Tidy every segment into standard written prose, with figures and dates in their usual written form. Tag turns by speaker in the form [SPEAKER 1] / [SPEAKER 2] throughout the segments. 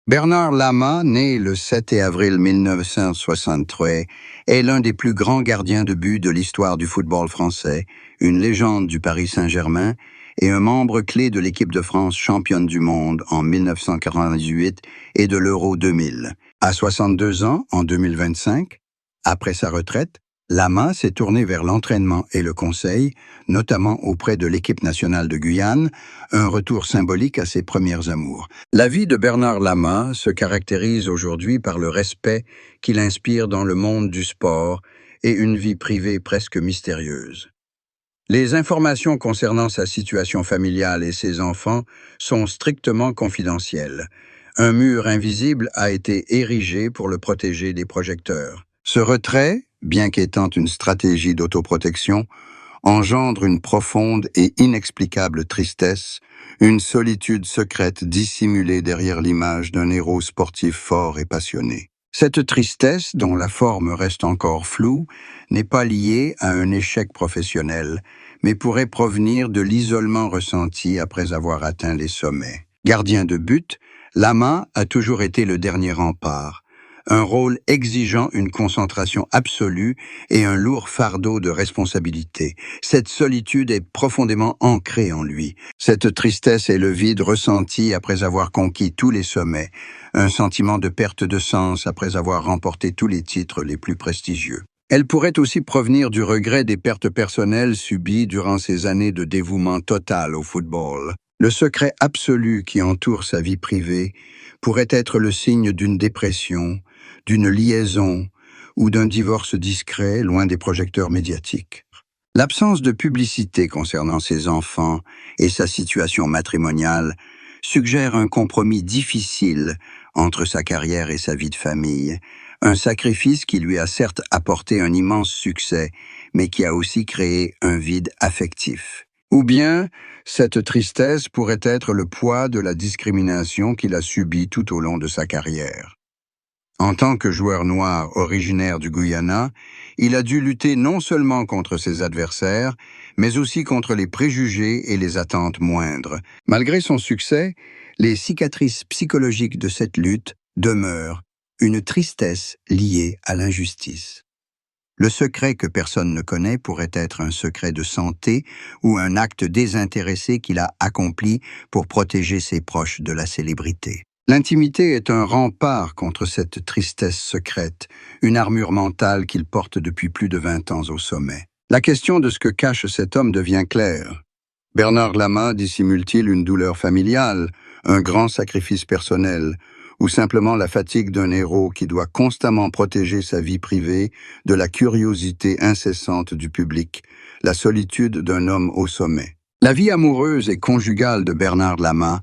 [SPEAKER 1] Bernard Lama, né le 7 avril 1963, est l'un des plus grands gardiens de but de l'histoire du football français, une légende du Paris Saint-Germain et un membre clé de l'équipe de France championne du monde en 1998 et de l'Euro 2000. À 62 ans, en 2025, après sa retraite, Lama s'est tourné vers l'entraînement et le conseil, notamment auprès de l'équipe nationale de Guyane, un retour symbolique à ses premières amours. La vie de Bernard Lama se caractérise aujourd'hui par le respect qu'il inspire dans le monde du sport et une vie privée presque mystérieuse. Les informations concernant sa situation familiale et ses enfants sont strictement confidentielles. Un mur invisible a été érigé pour le protéger des projecteurs. Ce retrait, bien qu'étant une stratégie d'autoprotection, engendre une profonde et inexplicable tristesse, une solitude secrète dissimulée derrière l'image d'un héros sportif fort et passionné. Cette tristesse, dont la forme reste encore floue, n'est pas liée à un échec professionnel, mais pourrait provenir de l'isolement ressenti après avoir atteint les sommets. Gardien de but, Lama a toujours été le dernier rempart, un rôle exigeant une concentration absolue et un lourd fardeau de responsabilité. Cette solitude est profondément ancrée en lui. Cette tristesse est le vide ressenti après avoir conquis tous les sommets, un sentiment de perte de sens après avoir remporté tous les titres les plus prestigieux. Elle pourrait aussi provenir du regret des pertes personnelles subies durant ces années de dévouement total au football. Le secret absolu qui entoure sa vie privée pourrait être le signe d'une dépression, d'une liaison ou d'un divorce discret loin des projecteurs médiatiques. L'absence de publicité concernant ses enfants et sa situation matrimoniale suggère un compromis difficile entre sa carrière et sa vie de famille, un sacrifice qui lui a certes apporté un immense succès, mais qui a aussi créé un vide affectif. Ou bien, cette tristesse pourrait être le poids de la discrimination qu'il a subie tout au long de sa carrière. En tant que joueur noir originaire du Guyana, il a dû lutter non seulement contre ses adversaires, mais aussi contre les préjugés et les attentes moindres. Malgré son succès, les cicatrices psychologiques de cette lutte demeurent, une tristesse liée à l'injustice. Le secret que personne ne connaît pourrait être un secret de santé ou un acte désintéressé qu'il a accompli pour protéger ses proches de la célébrité. L'intimité est un rempart contre cette tristesse secrète, une armure mentale qu'il porte depuis plus de 20 ans au sommet. La question de ce que cache cet homme devient claire. Bernard Lama dissimule-t-il une douleur familiale, un grand sacrifice personnel, ou simplement la fatigue d'un héros qui doit constamment protéger sa vie privée de la curiosité incessante du public, la solitude d'un homme au sommet. La vie amoureuse et conjugale de Bernard Lama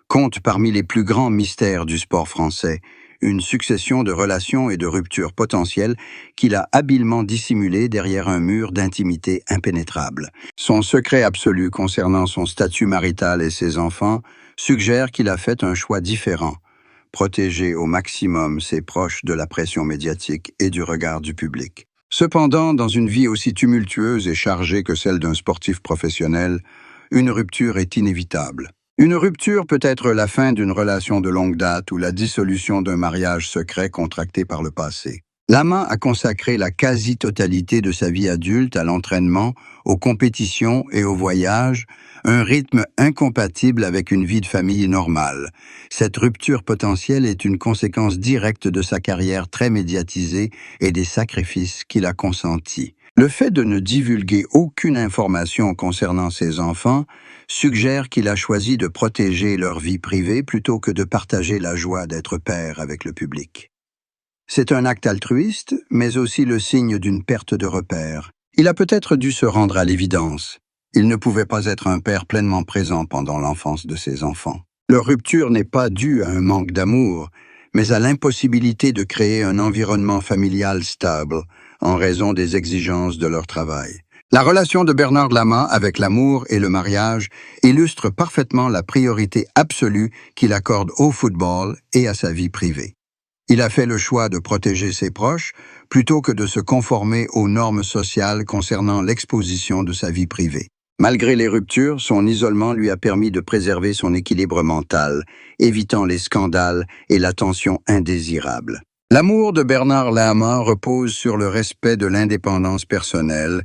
[SPEAKER 1] compte parmi les plus grands mystères du sport français, une succession de relations et de ruptures potentielles qu'il a habilement dissimulées derrière un mur d'intimité impénétrable. Son secret absolu concernant son statut marital et ses enfants suggère qu'il a fait un choix différent, protéger au maximum ses proches de la pression médiatique et du regard du public. Cependant, dans une vie aussi tumultueuse et chargée que celle d'un sportif professionnel, une rupture est inévitable. Une rupture peut être la fin d'une relation de longue date ou la dissolution d'un mariage secret contracté par le passé. Lama a consacré la quasi-totalité de sa vie adulte à l'entraînement, aux compétitions et aux voyages, un rythme incompatible avec une vie de famille normale. Cette rupture potentielle est une conséquence directe de sa carrière très médiatisée et des sacrifices qu'il a consentis. Le fait de ne divulguer aucune information concernant ses enfants suggère qu'il a choisi de protéger leur vie privée plutôt que de partager la joie d'être père avec le public. C'est un acte altruiste, mais aussi le signe d'une perte de repères. Il a peut-être dû se rendre à l'évidence. Il ne pouvait pas être un père pleinement présent pendant l'enfance de ses enfants. Leur rupture n'est pas due à un manque d'amour, mais à l'impossibilité de créer un environnement familial stable en raison des exigences de leur travail. La relation de Bernard Lama avec l'amour et le mariage illustre parfaitement la priorité absolue qu'il accorde au football et à sa vie privée. Il a fait le choix de protéger ses proches plutôt que de se conformer aux normes sociales concernant l'exposition de sa vie privée. Malgré les ruptures, son isolement lui a permis de préserver son équilibre mental, évitant les scandales et l'attention indésirable. L'amour de Bernard Lama repose sur le respect de l'indépendance personnelle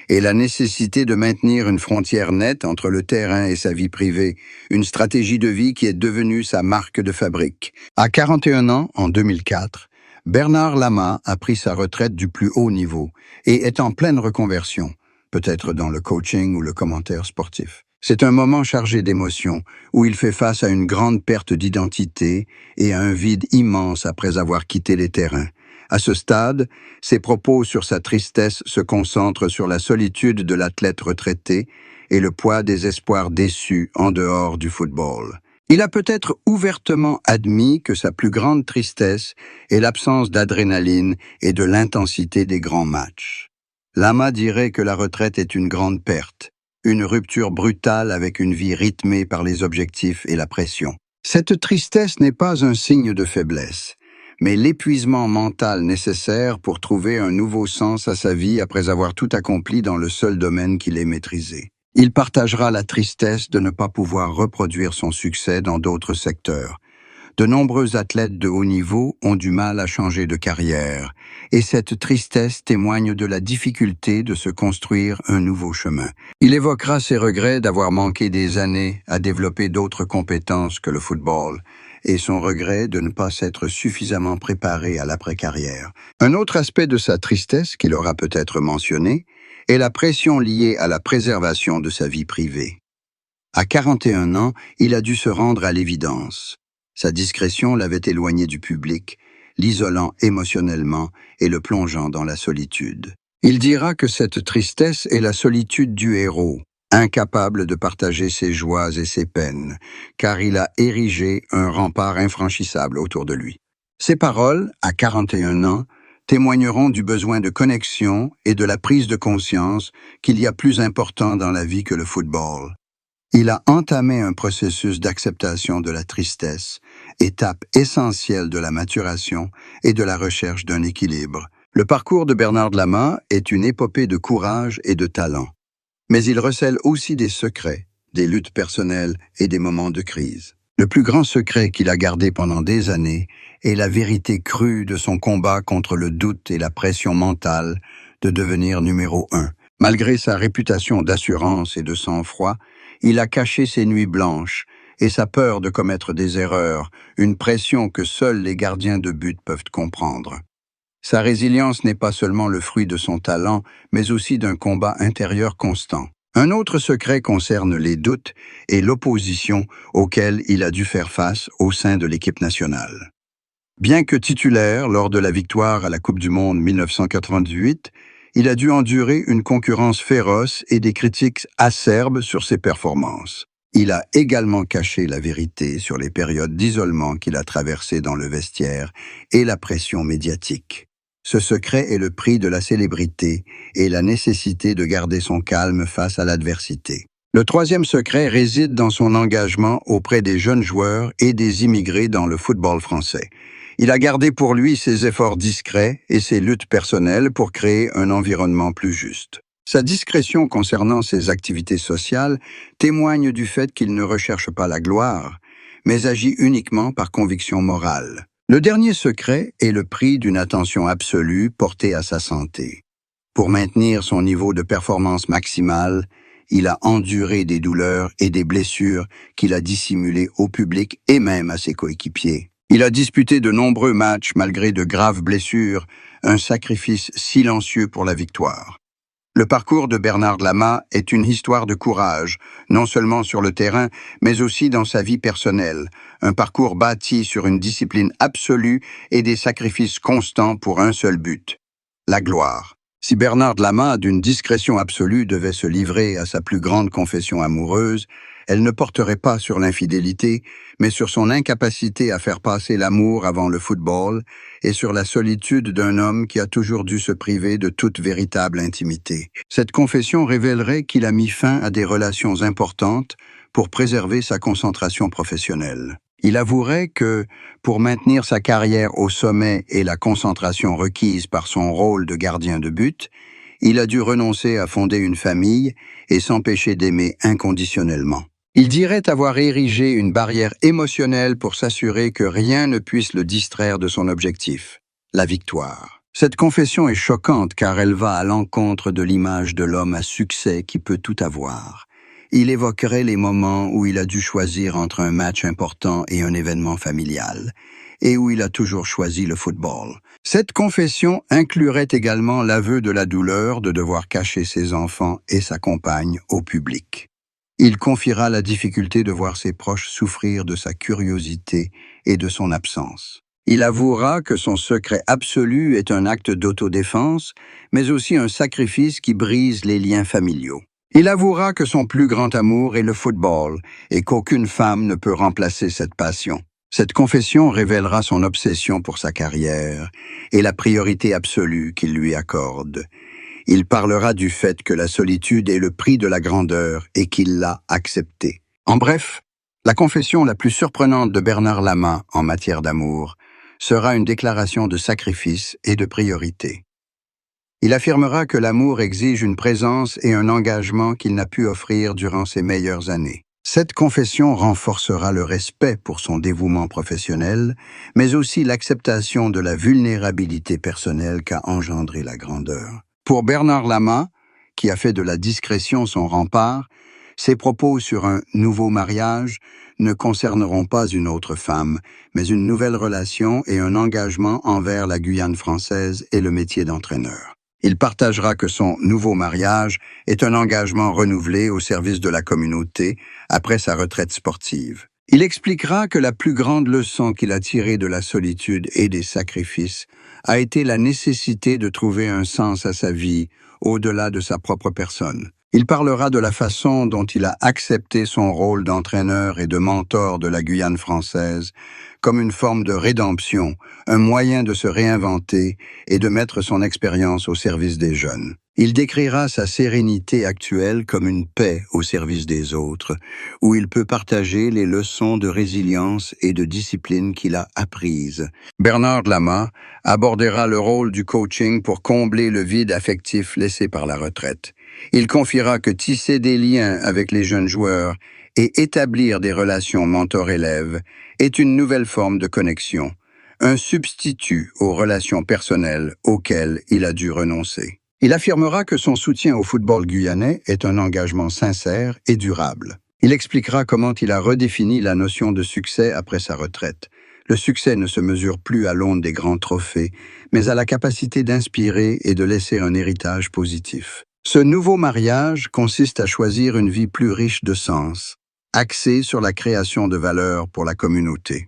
[SPEAKER 1] et la nécessité de maintenir une frontière nette entre le terrain et sa vie privée, une stratégie de vie qui est devenue sa marque de fabrique. À 41 ans, en 2004, Bernard Lama a pris sa retraite du plus haut niveau et est en pleine reconversion, peut-être dans le coaching ou le commentaire sportif. C'est un moment chargé d'émotions, où il fait face à une grande perte d'identité et à un vide immense après avoir quitté les terrains. À ce stade, ses propos sur sa tristesse se concentrent sur la solitude de l'athlète retraité et le poids des espoirs déçus en dehors du football. Il a peut-être ouvertement admis que sa plus grande tristesse est l'absence d'adrénaline et de l'intensité des grands matchs. Lama dirait que la retraite est une grande perte, une rupture brutale avec une vie rythmée par les objectifs et la pression. Cette tristesse n'est pas un signe de faiblesse, mais l'épuisement mental nécessaire pour trouver un nouveau sens à sa vie après avoir tout accompli dans le seul domaine qu'il ait maîtrisé. Il partagera la tristesse de ne pas pouvoir reproduire son succès dans d'autres secteurs. De nombreux athlètes de haut niveau ont du mal à changer de carrière, et cette tristesse témoigne de la difficulté de se construire un nouveau chemin. Il évoquera ses regrets d'avoir manqué des années à développer d'autres compétences que le football, et son regret de ne pas s'être suffisamment préparé à l'après-carrière. Un autre aspect de sa tristesse, qu'il aura peut-être mentionné, est la pression liée à la préservation de sa vie privée. À 41 ans, il a dû se rendre à l'évidence. Sa discrétion l'avait éloigné du public, l'isolant émotionnellement et le plongeant dans la solitude. Il dira que cette tristesse est la solitude du héros, incapable de partager ses joies et ses peines, car il a érigé un rempart infranchissable autour de lui. Ses paroles, à 41 ans, témoigneront du besoin de connexion et de la prise de conscience qu'il y a plus important dans la vie que le football. Il a entamé un processus d'acceptation de la tristesse, étape essentielle de la maturation et de la recherche d'un équilibre. Le parcours de Bernard Lama est une épopée de courage et de talent. Mais il recèle aussi des secrets, des luttes personnelles et des moments de crise. Le plus grand secret qu'il a gardé pendant des années est la vérité crue de son combat contre le doute et la pression mentale de devenir numéro 1. Malgré sa réputation d'assurance et de sang-froid, il a caché ses nuits blanches et sa peur de commettre des erreurs, une pression que seuls les gardiens de but peuvent comprendre. Sa résilience n'est pas seulement le fruit de son talent, mais aussi d'un combat intérieur constant. Un autre secret concerne les doutes et l'opposition auxquels il a dû faire face au sein de l'équipe nationale. Bien que titulaire lors de la victoire à la Coupe du Monde 1998, il a dû endurer une concurrence féroce et des critiques acerbes sur ses performances. Il a également caché la vérité sur les périodes d'isolement qu'il a traversées dans le vestiaire et la pression médiatique. Ce secret est le prix de la célébrité et la nécessité de garder son calme face à l'adversité. Le troisième secret réside dans son engagement auprès des jeunes joueurs et des immigrés dans le football français. Il a gardé pour lui ses efforts discrets et ses luttes personnelles pour créer un environnement plus juste. Sa discrétion concernant ses activités sociales témoigne du fait qu'il ne recherche pas la gloire, mais agit uniquement par conviction morale. Le dernier secret est le prix d'une attention absolue portée à sa santé. Pour maintenir son niveau de performance maximale, il a enduré des douleurs et des blessures qu'il a dissimulées au public et même à ses coéquipiers. Il a disputé de nombreux matchs malgré de graves blessures, un sacrifice silencieux pour la victoire. Le parcours de Bernard Lama est une histoire de courage, non seulement sur le terrain, mais aussi dans sa vie personnelle, un parcours bâti sur une discipline absolue et des sacrifices constants pour un seul but, la gloire. Si Bernard Lama, d'une discrétion absolue, devait se livrer à sa plus grande confession amoureuse, elle ne porterait pas sur l'infidélité, mais sur son incapacité à faire passer l'amour avant le football et sur la solitude d'un homme qui a toujours dû se priver de toute véritable intimité. Cette confession révélerait qu'il a mis fin à des relations importantes pour préserver sa concentration professionnelle. Il avouerait que, pour maintenir sa carrière au sommet et la concentration requise par son rôle de gardien de but, Il a dû renoncer à fonder une famille et s'empêcher d'aimer inconditionnellement. Il dirait avoir érigé une barrière émotionnelle pour s'assurer que rien ne puisse le distraire de son objectif, la victoire. Cette confession est choquante car elle va à l'encontre de l'image de l'homme à succès qui peut tout avoir. Il évoquerait les moments où il a dû choisir entre un match important et un événement familial, et où il a toujours choisi le football. Cette confession inclurait également l'aveu de la douleur de devoir cacher ses enfants et sa compagne au public. Il confiera la difficulté de voir ses proches souffrir de sa curiosité et de son absence. Il avouera que son secret absolu est un acte d'autodéfense, mais aussi un sacrifice qui brise les liens familiaux. Il avouera que son plus grand amour est le football et qu'aucune femme ne peut remplacer cette passion. Cette confession révélera son obsession pour sa carrière et la priorité absolue qu'il lui accorde. Il parlera du fait que la solitude est le prix de la grandeur et qu'il l'a acceptée. En bref, la confession la plus surprenante de Bernard Lama en matière d'amour sera une déclaration de sacrifice et de priorité. Il affirmera que l'amour exige une présence et un engagement qu'il n'a pu offrir durant ses meilleures années. Cette confession renforcera le respect pour son dévouement professionnel, mais aussi l'acceptation de la vulnérabilité personnelle qu'a engendré la grandeur. Pour Bernard Lama, qui a fait de la discrétion son rempart, ses propos sur un nouveau mariage ne concerneront pas une autre femme, mais une nouvelle relation et un engagement envers la Guyane française et le métier d'entraîneur. Il partagera que son nouveau mariage est un engagement renouvelé au service de la communauté après sa retraite sportive. Il expliquera que la plus grande leçon qu'il a tirée de la solitude et des sacrifices a été la nécessité de trouver un sens à sa vie au-delà de sa propre personne. Il parlera de la façon dont il a accepté son rôle d'entraîneur et de mentor de la Guyane française comme une forme de rédemption, un moyen de se réinventer et de mettre son expérience au service des jeunes. Il décrira sa sérénité actuelle comme une paix au service des autres, où il peut partager les leçons de résilience et de discipline qu'il a apprises. Bernard Lama abordera le rôle du coaching pour combler le vide affectif laissé par la retraite. Il confiera que tisser des liens avec les jeunes joueurs et établir des relations mentor-élève est une nouvelle forme de connexion, un substitut aux relations personnelles auxquelles il a dû renoncer. Il affirmera que son soutien au football guyanais est un engagement sincère et durable. Il expliquera comment il a redéfini la notion de succès après sa retraite. Le succès ne se mesure plus à l'aune des grands trophées, mais à la capacité d'inspirer et de laisser un héritage positif. Ce nouveau mariage consiste à choisir une vie plus riche de sens, axée sur la création de valeur pour la communauté.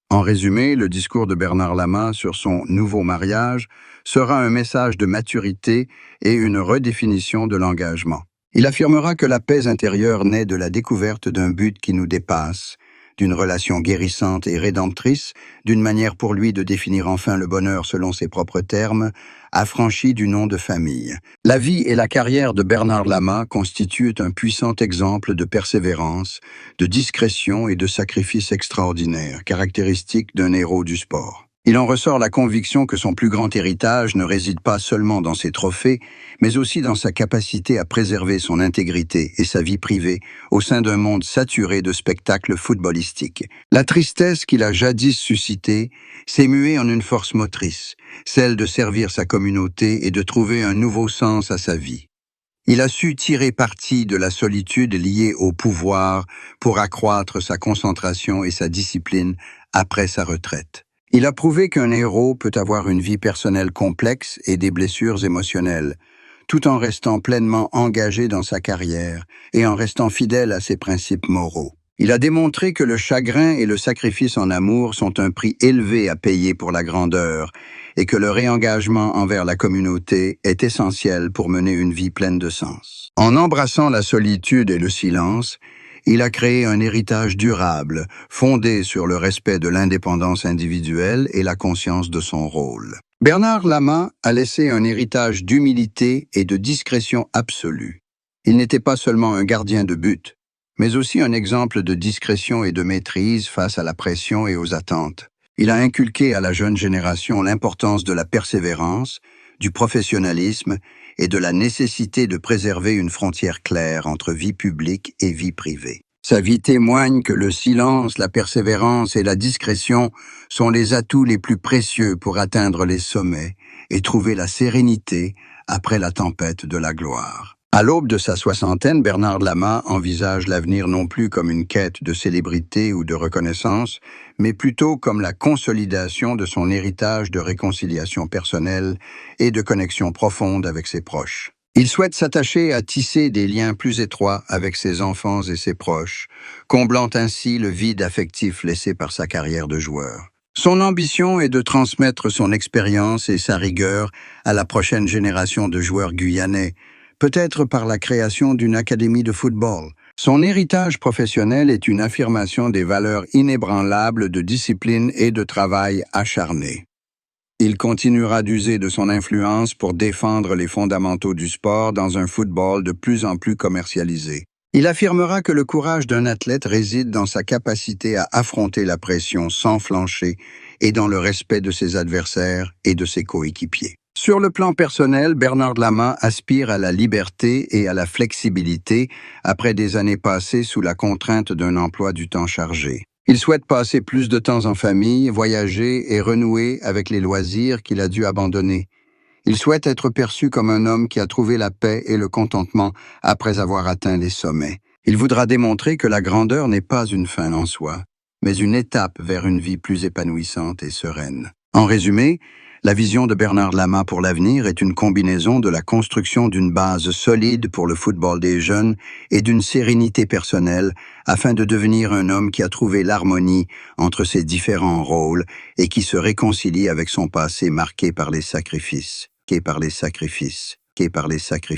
[SPEAKER 1] En résumé, le discours de Bernard Lama sur son nouveau mariage sera un message de maturité et une redéfinition de l'engagement. Il affirmera que la paix intérieure naît de la découverte d'un but qui nous dépasse, d'une relation guérissante et rédemptrice, d'une manière pour lui de définir enfin le bonheur selon ses propres termes, affranchi du nom de famille. La vie et la carrière de Bernard Lama constituent un puissant exemple de persévérance, de discrétion et de sacrifice extraordinaire, caractéristique d'un héros du sport. Il en ressort la conviction que son plus grand héritage ne réside pas seulement dans ses trophées, mais aussi dans sa capacité à préserver son intégrité et sa vie privée au sein d'un monde saturé de spectacles footballistiques. La tristesse qu'il a jadis suscitée s'est muée en une force motrice, celle de servir sa communauté et de trouver un nouveau sens à sa vie. Il a su tirer parti de la solitude liée au pouvoir pour accroître sa concentration et sa discipline après sa retraite. Il a prouvé qu'un héros peut avoir une vie personnelle complexe et des blessures émotionnelles, tout en restant pleinement engagé dans sa carrière et en restant fidèle à ses principes moraux. Il a démontré que le chagrin et le sacrifice en amour sont un prix élevé à payer pour la grandeur et que le réengagement envers la communauté est essentiel pour mener une vie pleine de sens. En embrassant la solitude et le silence, il a créé un héritage durable, fondé sur le respect de l'indépendance individuelle et la conscience de son rôle. Bernard Lama a laissé un héritage d'humilité et de discrétion absolue. Il n'était pas seulement un gardien de but, mais aussi un exemple de discrétion et de maîtrise face à la pression et aux attentes. Il a inculqué à la jeune génération l'importance de la persévérance, du professionnalisme et de la nécessité de préserver une frontière claire entre vie publique et vie privée. Sa vie témoigne que le silence, la persévérance et la discrétion sont les atouts les plus précieux pour atteindre les sommets et trouver la sérénité après la tempête de la gloire. À l'aube de sa soixantaine, Bernard Lama envisage l'avenir non plus comme une quête de célébrité ou de reconnaissance, mais plutôt comme la consolidation de son héritage de réconciliation personnelle et de connexion profonde avec ses proches. Il souhaite s'attacher à tisser des liens plus étroits avec ses enfants et ses proches, comblant ainsi le vide affectif laissé par sa carrière de joueur. Son ambition est de transmettre son expérience et sa rigueur à la prochaine génération de joueurs guyanais, peut-être par la création d'une académie de football. Son héritage professionnel est une affirmation des valeurs inébranlables de discipline et de travail acharné. Il continuera d'user de son influence pour défendre les fondamentaux du sport dans un football de plus en plus commercialisé. Il affirmera que le courage d'un athlète réside dans sa capacité à affronter la pression sans flancher et dans le respect de ses adversaires et de ses coéquipiers. Sur le plan personnel, Bernard Lama aspire à la liberté et à la flexibilité après des années passées sous la contrainte d'un emploi du temps chargé. Il souhaite passer plus de temps en famille, voyager et renouer avec les loisirs qu'il a dû abandonner. Il souhaite être perçu comme un homme qui a trouvé la paix et le contentement après avoir atteint les sommets. Il voudra démontrer que la grandeur n'est pas une fin en soi, mais une étape vers une vie plus épanouissante et sereine. En résumé, la vision de Bernard Lama pour l'avenir est une combinaison de la construction d'une base solide pour le football des jeunes et d'une sérénité personnelle afin de devenir un homme qui a trouvé l'harmonie entre ses différents rôles et qui se réconcilie avec son passé marqué par les sacrifices.